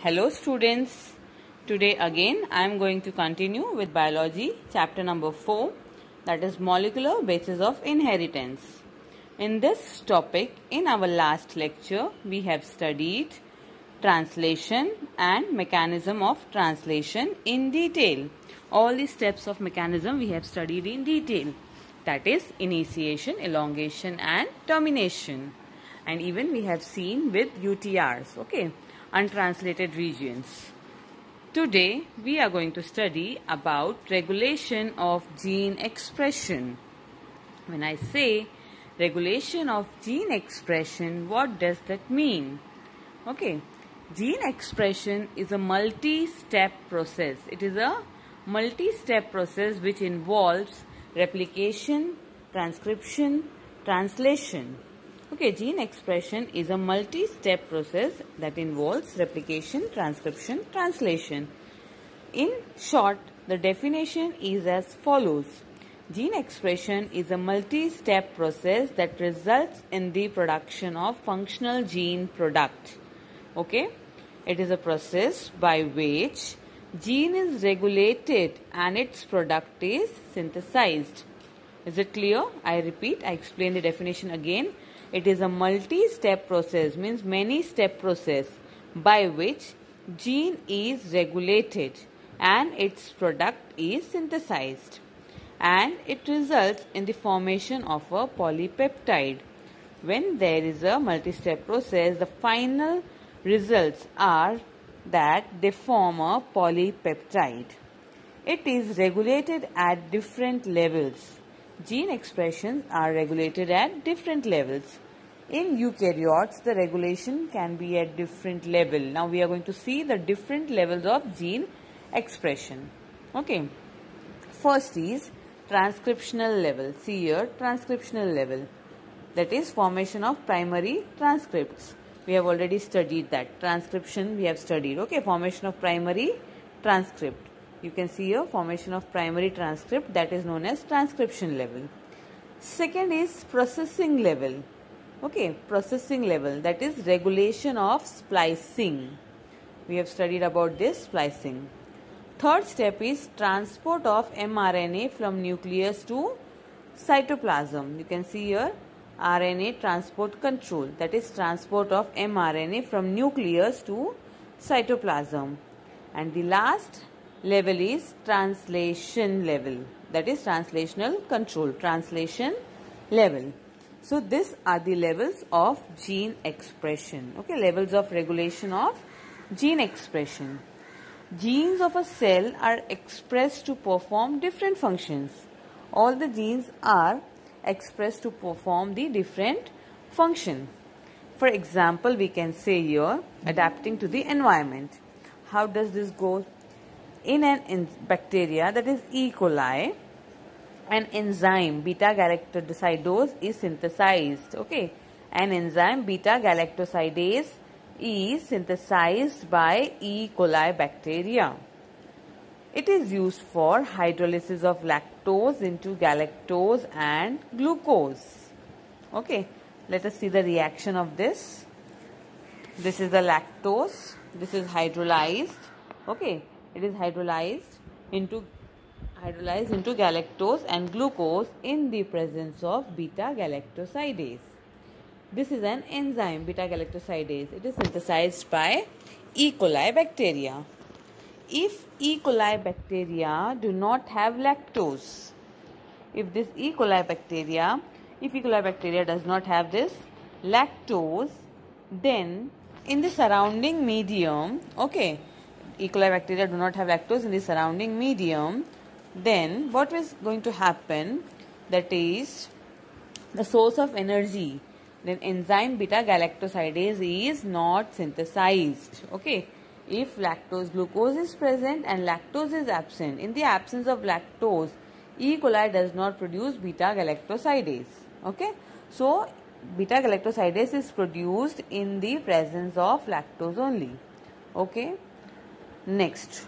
Hello students, today again I am going to continue with biology chapter number 4, that is molecular basis of inheritance. In this topic, in our last lecture we have studied translation and mechanism of translation in detail. All the steps of mechanism we have studied in detail, that is initiation, elongation and termination, and even we have seen with UTRs, okay, untranslated regions. Today we are going to study about regulation of gene expression. When I say regulation of gene expression, what does that mean? Okay, gene expression is a multi-step process. It is a multi-step process which involves replication, transcription, translation. Okay, gene expression is a multi-step process that involves replication, transcription, translation. In short, the definition is as follows. Gene expression is a multi-step process that results in the production of functional gene product. Okay, it is a process by which gene is regulated and its product is synthesized. Is it clear? I repeat, I explain the definition again. It is a multi-step process, means many-step process by which gene is regulated and its product is synthesized, and it results in the formation of a polypeptide. When there is a multi-step process, the final results are that they form a polypeptide. It is regulated at different levels. Gene expressions are regulated at different levels. In eukaryotes, the regulation can be at different level. Now we are going to see the different levels of gene expression. Okay. First is transcriptional level. See here, transcriptional level. That is formation of primary transcripts. We have already studied that. Transcription we have studied. Okay, formation of primary transcript. You can see here formation of primary transcript, that is known as transcription level. Second is processing level. Okay, processing level, that is regulation of splicing. We have studied about this splicing. Third step is transport of mRNA from nucleus to cytoplasm. You can see here RNA transport control, that is transport of mRNA from nucleus to cytoplasm. And the last level is translation level, that is translational control, translation level. So these are the levels of gene expression. Okay, levels of regulation of gene expression. Genes of a cell are expressed to perform different functions. All the genes are expressed to perform the different function. For example, we can say here adapting to the environment. How does this go? In an bacteria, that is E. coli, an enzyme beta-galactosidase is synthesized. Okay, an enzyme beta-galactosidase is synthesized by E. coli bacteria. It is used for hydrolysis of lactose into galactose and glucose. Okay, let us see the reaction of this. This is the lactose. This is hydrolyzed. Okay, it is hydrolyzed into galactose and glucose in the presence of beta-galactosidase. This is an enzyme beta-galactosidase. It is synthesized by E. coli bacteria. If E. coli bacteria do not have lactose, if E. coli bacteria does not have this lactose, then in the surrounding medium, okay, E. coli bacteria do not have lactose in the surrounding medium, then what is going to happen? That is the source of energy. Then enzyme beta-galactosidase is not synthesized. Okay, if lactose glucose is present and lactose is absent, in the absence of lactose, E. coli does not produce beta-galactosidase. Okay, so beta-galactosidase is produced in the presence of lactose only. Okay, next.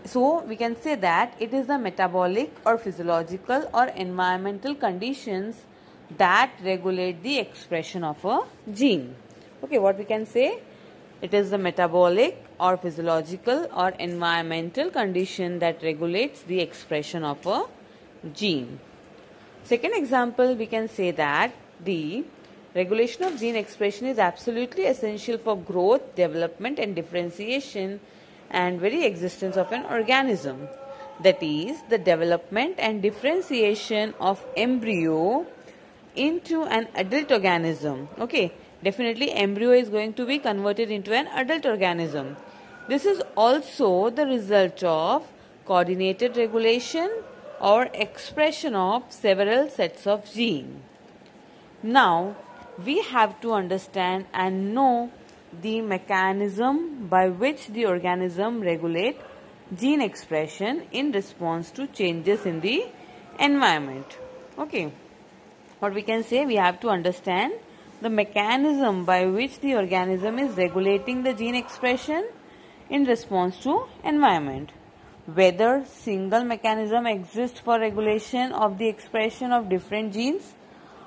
So we can say that it is the metabolic or physiological or environmental conditions that regulate the expression of a gene. Okay, what we can say? It is the metabolic or physiological or environmental condition that regulates the expression of a gene. Second example, we can say that the regulation of gene expression is absolutely essential for growth, development and differentiation and very existence of an organism. That is, the development and differentiation of embryo into an adult organism. Okay, definitely embryo is going to be converted into an adult organism. This is also the result of coordinated regulation or expression of several sets of genes. Now, we have to understand and know the mechanism by which the organism regulates gene expression in response to changes in the environment. Okay, what we can say, we have to understand the mechanism by which the organism is regulating the gene expression in response to environment. Whether single mechanism exists for regulation of the expression of different genes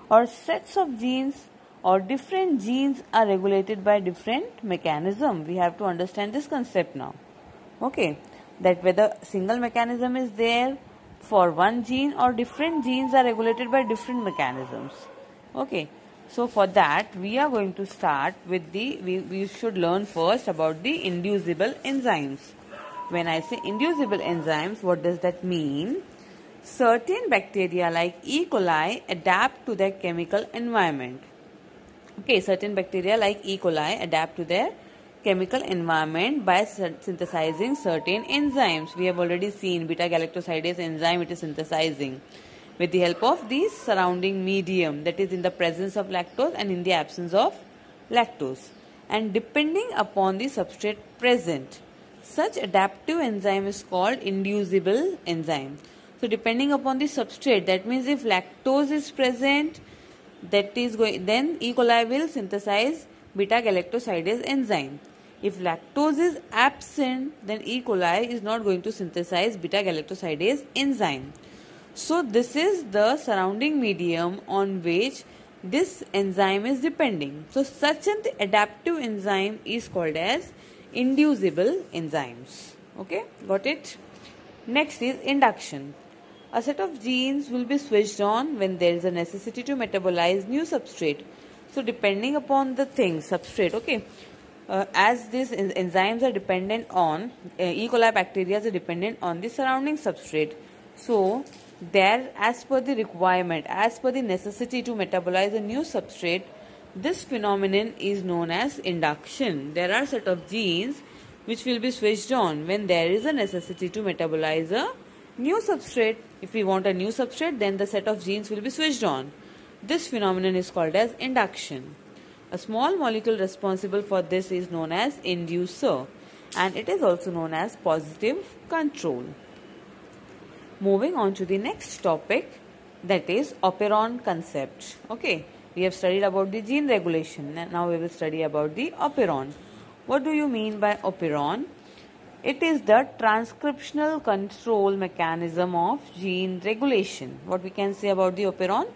or sets of genes or different genes are regulated by different mechanism. We have to understand this concept now. Okay, that whether single mechanism is there for one gene or different genes are regulated by different mechanisms. Okay, so for that we are going to start with we should learn first about the inducible enzymes. When I say inducible enzymes, what does that mean? Certain bacteria like E. coli adapt to their chemical environment. Okay, certain bacteria like E. coli adapt to their chemical environment by synthesizing certain enzymes. We have already seen beta-galactosidase enzyme, it is synthesizing with the help of the surrounding medium, that is in the presence of lactose and in the absence of lactose, and depending upon the substrate present. Such adaptive enzyme is called inducible enzyme. So depending upon the substrate, that means if lactose is present, then E. coli will synthesize beta-galactosidase enzyme. If lactose is absent, then E. coli is not going to synthesize beta-galactosidase enzyme. So this is the surrounding medium on which this enzyme is depending. So such an adaptive enzyme is called as inducible enzymes. Okay, got it? Next is induction. A set of genes will be switched on when there is a necessity to metabolize new substrate. So depending upon the substrate, okay, as these enzymes are dependent on, E. coli bacteria are dependent on the surrounding substrate. So there, as per the requirement, as per the necessity to metabolize a new substrate, this phenomenon is known as induction. There are set of genes which will be switched on when there is a necessity to metabolize a new substrate. If we want a new substrate, then the set of genes will be switched on. This phenomenon is called as induction. A small molecule responsible for this is known as inducer, and it is also known as positive control. Moving on to the next topic, that is operon concept. Okay, we have studied about the gene regulation. Now we will study about the operon. What do you mean by operon? It is the transcriptional control mechanism of gene regulation. What we can say about the operon?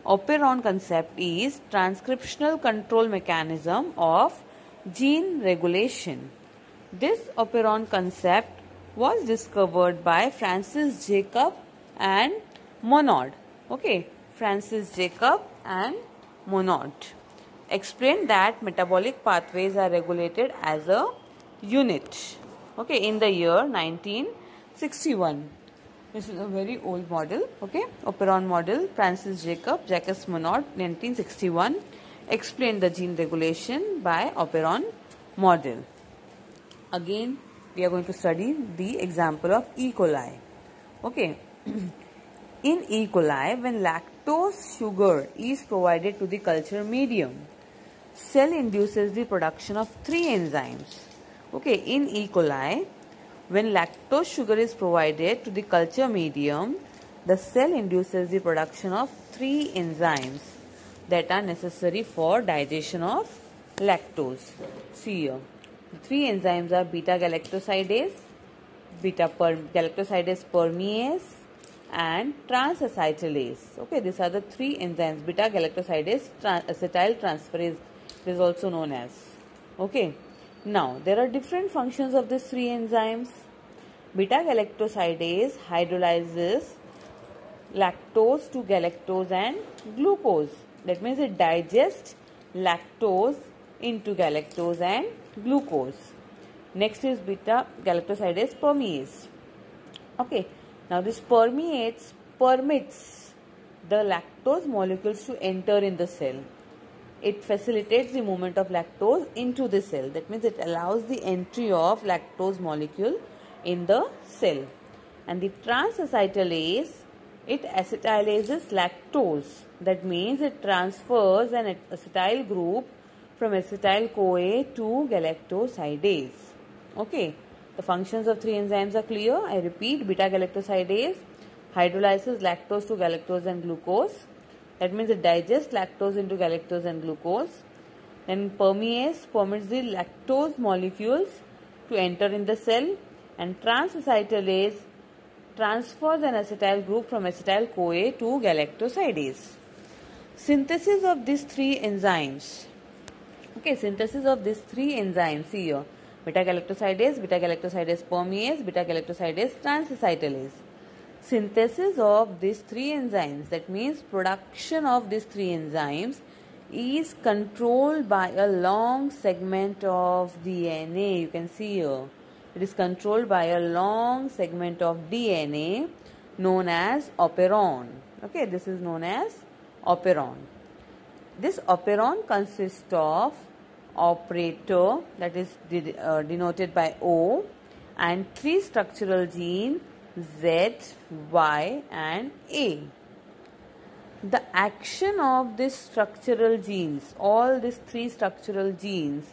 Operon concept is transcriptional control mechanism of gene regulation. This operon concept was discovered by Francis Jacob and Monod. Okay, Francis Jacob and Monod explained that metabolic pathways are regulated as a unit. Okay, in the year 1961. This is a very old model. Okay, operon model. Francis Jacob, Jacques Monod, 1961, explained the gene regulation by operon model. Again, we are going to study the example of E. coli. Okay, in E. coli, when lactose sugar is provided to the culture medium, cell induces the production of 3 enzymes. Okay, in E. coli, when lactose sugar is provided to the culture medium, the cell induces the production of 3 enzymes that are necessary for digestion of lactose. See here, the 3 enzymes are beta-galactosidase, beta-galactosidase permease and transacetylase. Okay, these are the 3 enzymes. Beta-galactosidase acetyl transferase is also known as. Okay, Now, there are different functions of these three enzymes. Beta-galactosidase hydrolyzes lactose to galactose and glucose. That means it digests lactose into galactose and glucose. Next is beta-galactosidase permease. Okay, now this permits the lactose molecules to enter in the cell. It facilitates the movement of lactose into the cell. That means it allows the entry of lactose molecule in the cell. And the transacetylase, it acetylazes lactose. That means it transfers an acetyl group from acetyl-CoA to galactosidase. Okay, the functions of three enzymes are clear. I repeat, beta-galactosidase hydrolyzes lactose to galactose and glucose. That means it digests lactose into galactose and glucose. Then permease permits the lactose molecules to enter in the cell, and transacetylase transfers an acetyl group from acetyl-CoA to galactosidase. Synthesis of these three enzymes. Okay, synthesis of these three enzymes. See here, beta-galactosidase permease, beta-galactosidase transacetylase. Synthesis of these three enzymes, that means production of these three enzymes, is controlled by a long segment of DNA. You can see here, it is controlled by a long segment of DNA known as operon. Okay, this is known as operon. This operon consists of operator, that is denoted by O, and three structural genes Z, Y and A. The action of these structural genes, all these three structural genes,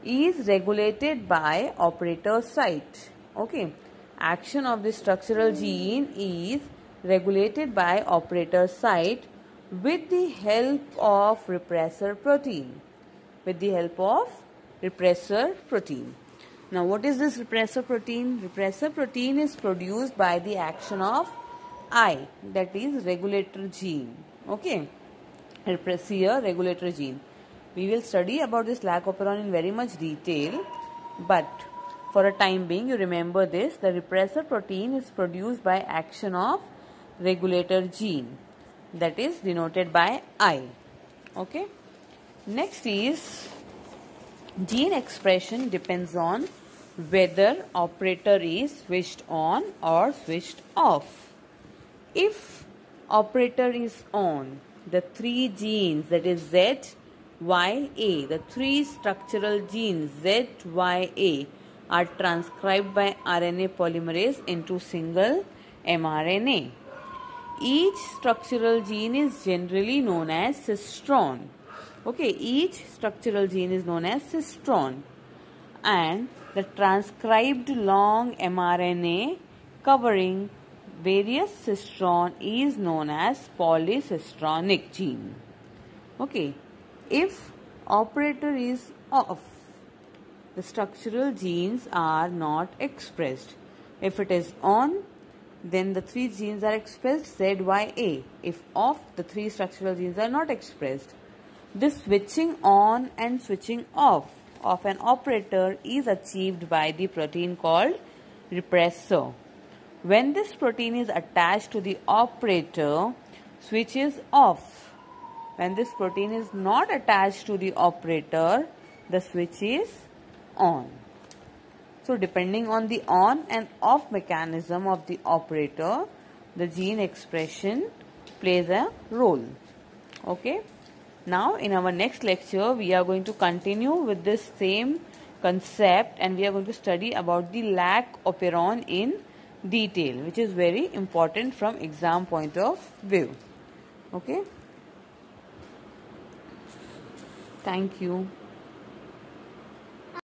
is regulated by operator site. Okay, action of the structural gene is regulated by operator site with the help of repressor protein. Now, what is this repressor protein? Repressor protein is produced by the action of I, that is regulator gene. Okay, regulator gene. We will study about this lac operon in very much detail, but for a time being, you remember this: the repressor protein is produced by action of regulator gene, that is denoted by I. Okay. Next is gene expression depends on whether operator is switched on or switched off. If operator is on, the three genes, that is Z, Y, A, the three structural genes Z, Y, A are transcribed by RNA polymerase into single mRNA. Each structural gene is generally known as cistron. Okay, each structural gene is known as cistron, and the transcribed long mRNA covering various cistron is known as polycistronic gene. Okay, if operator is off, the structural genes are not expressed. If it is on, then the three genes are expressed Z, Y, A. If off, the three structural genes are not expressed. This switching on and switching off of an operator is achieved by the protein called repressor. When this protein is attached to the operator, switch is off. When this protein is not attached to the operator, the switch is on. So depending on the on and off mechanism of the operator, the gene expression plays a role. Okay. Now in our next lecture, we are going to continue with this same concept, and we are going to study about the lac operon in detail, which is very important from exam point of view. Okay. Thank you.